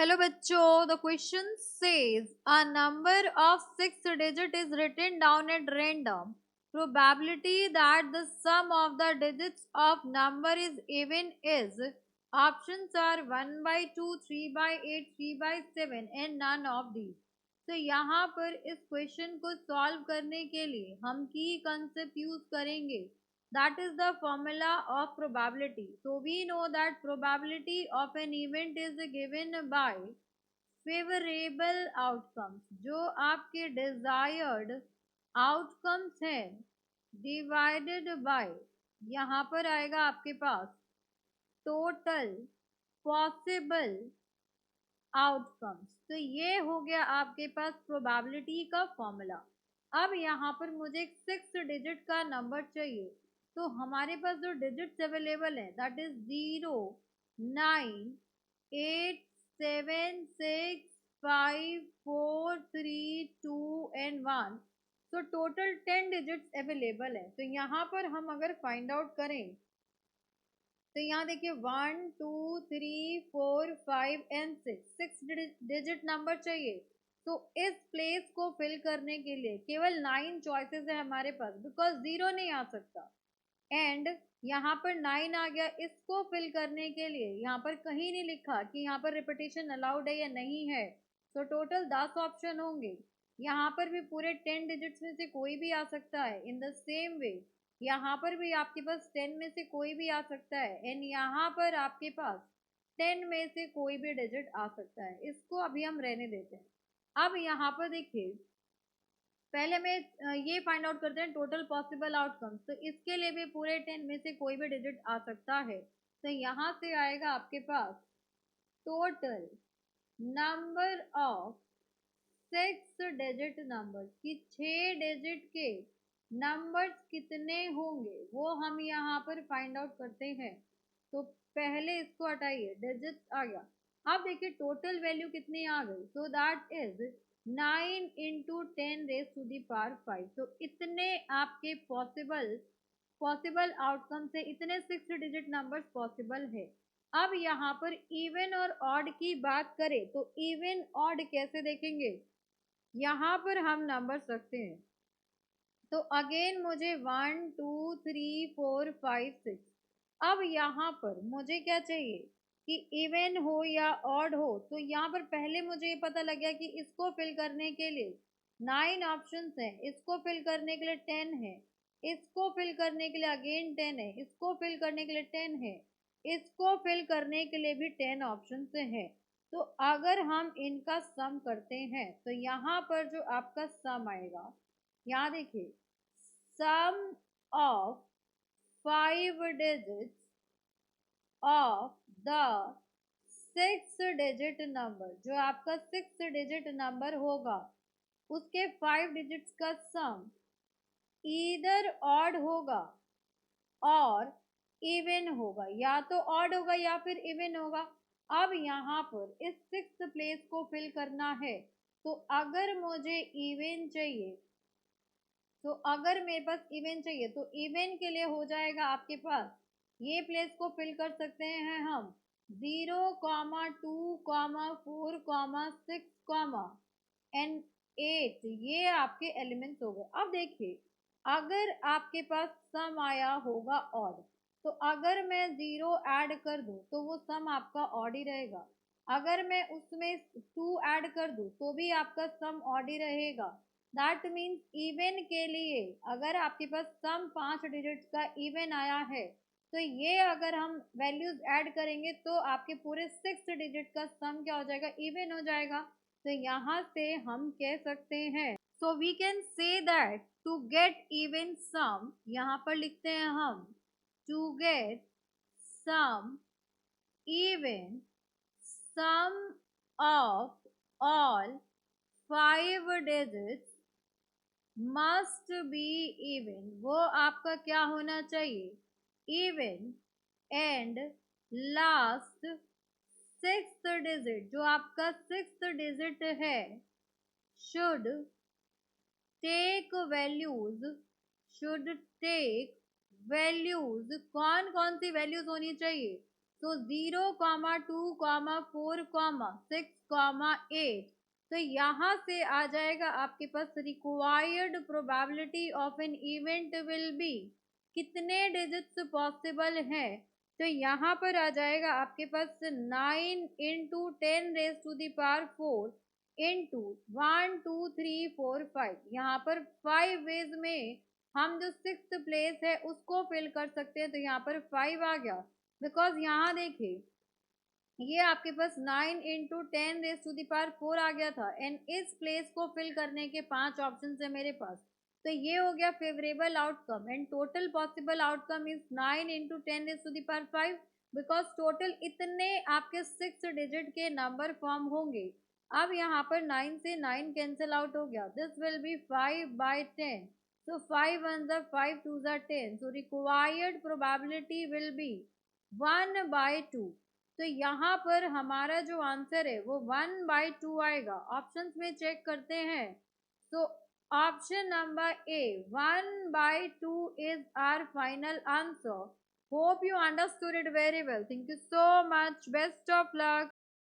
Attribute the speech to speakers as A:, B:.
A: Hello बच्चों, the question says a number of 6 digits is written down at random. Probability that the sum of the digits of number is even is. Options are 1/2, 3/8, 3/7 and none of these. तो यहाँ पर इस question को solve करने के लिए हम की कंसेप्ट यूज करेंगे. That is the formula of probability. So we know that probability of an event is given by favorable outcomes. जो आपके desired outcomes हैं divided by, यहाँ पर आएगा आपके पास total possible outcomes. तो ये हो गया आपके पास probability का फॉर्मूला. अब यहाँ पर मुझे एक 6 डिजिट का नंबर चाहिए. तो हमारे पास जो डिजिट्स अवेलेबल है दैट इज 0, 9, 8, 7, 6, 5, 4, 3, 2 एंड 1. तो टोटल 10 डिजिट्स अवेलेबल है. तो यहाँ पर हम अगर फाइंड आउट करें तो यहाँ देखिए 1, 2, 3, 4, 5 एंड 6 डिजिट नंबर चाहिए. तो इस प्लेस को फिल करने के लिए केवल 9 चॉइसेस है हमारे पास, बिकॉज 0 नहीं आ सकता. एंड यहाँ पर 9 आ गया. इसको फिल करने के लिए यहाँ पर कहीं नहीं लिखा कि यहाँ पर रिपीटेशन अलाउड है या नहीं है. तो टोटल 10 ऑप्शन होंगे. यहाँ पर भी पूरे 10 डिजिट्स में से कोई भी आ सकता है. इन द सेम वे यहाँ पर भी आपके पास 10 में से कोई भी आ सकता है. एंड यहाँ पर आपके पास 10 में से कोई भी डिजिट आ सकता है. इसको अभी हम रहने देते हैं. अब यहाँ पर देखिए पहले में ये फाइंड आउट करते हैं टोटल पॉसिबल आउटकम्स. तो इसके लिए भी पूरे 10 में से कोई भी डिजिट आ सकता है. तो यहाँ से आएगा आपके पास total number of 6 digit number की 6 डिजिट के नंबर्स कितने होंगे वो हम यहाँ पर फाइंड आउट करते हैं. तो पहले इसको हटाइए, डिजिट आ गया. अब देखिए टोटल वैल्यू कितनी आ गई. So that is 9 into 10 raised to the power 5. तो इतने आपके पॉसिबल आउटकम से इतने 6 डिजिट नंबर्स पॉसिबल है. अब यहाँ पर इवन और ऑड की बात करें तो इवन ऑड कैसे देखेंगे. यहाँ पर हम नंबर्स रखते हैं. तो अगेन मुझे 1, 2, 3, 4, 5, 6. अब यहाँ पर मुझे क्या चाहिए कि इवन हो या ऑड हो. तो यहाँ पर पहले मुझे ये पता लग गया कि इसको फिल करने के लिए 9 ऑप्शंस हैं. इसको फिल करने के लिए 10 है. इसको फिल करने के लिए अगेन 10 है. इसको फिल करने के लिए 10 है. इसको फिल करने के लिए भी 10 ऑप्शंस है. तो अगर हम इनका सम करते हैं तो यहाँ पर जो आपका सम आएगा, यहाँ देखिए sum of 5 digits of the 6 digit number, जो आपका 6 डिजिट नंबर होगा उसके 5 डिजिट्स का सम ईदर ऑड होगा और इवन होगा. या तो ऑड होगा या फिर इवन होगा. अब यहाँ पर इस 6th प्लेस को फिल करना है. तो अगर मुझे इवन चाहिए, तो अगर मेरे पास इवन चाहिए तो इवन के लिए हो जाएगा आपके पास, ये प्लेस को फिल कर सकते हैं हम 0, 2, 4, 6, एंड 8. ये आपके एलिमेंट्स हो गए. अब देखिए अगर आपके पास सम आया होगा ऑड, तो अगर मैं 0 ऐड कर दूं तो वो सम आपका ऑड ही रहेगा. अगर मैं उसमें 2 ऐड कर दूं तो भी आपका सम ऑड ही रहेगा. दैट मीन्स इवन के लिए अगर आपके पास सम 5 डिजिट्स का इवन आया है तो ये अगर हम वैल्यूज ऐड करेंगे तो आपके पूरे 6 डिजिट का सम क्या हो जाएगा, इवन हो जाएगा. तो यहाँ से हम कह सकते हैं, so we can say that to get even sum, यहाँ पर लिखते हैं हम to get sum even sum of all 5 digits must be even. वो आपका क्या होना चाहिए, even. And last 6th digit, जो आपका 6th डिजिट है, शुड टेक वैल्यूज. कौन कौन सी वैल्यूज होनी चाहिए. So 0, 2, 4, 6, 8. तो यहाँ से आ जाएगा आपके पास required probability of an event will be, कितने डिजिट्स पॉसिबल हैं। तो यहाँ पर आ जाएगा आपके पास 9 इंटू 10⁻⁴ इंटू 1 2 3 4 5। यहाँ पर 5 वेज में हम जो 6th प्लेस है उसको फिल कर सकते हैं। तो यहाँ पर 5 आ गया, बिकॉज यहाँ देखिए ये आपके पास 9 इंटू 10⁻⁴ आ गया था, एंड इस प्लेस को फिल करने के 5 ऑप्शन है मेरे पास। तो ये हो गया favourable outcome, and total possible outcome is 9 into 10⁵, because total इतने आपके 6 डिजिट के नंबर फॉर्म होंगे। अब यहाँ पर 9 से 9 कैंसिल आउट हो गया, this will be 5/10। So 5 1 the 5 2 the 10. So required probability will be 1/2। तो यहाँ पर हमारा जो आंसर है वो 1/2 आएगा। ऑप्शंस में चेक करते हैं। तो option number A 1/2 is our final answer. Hope you understood it very well. Thank you so much. Best of luck.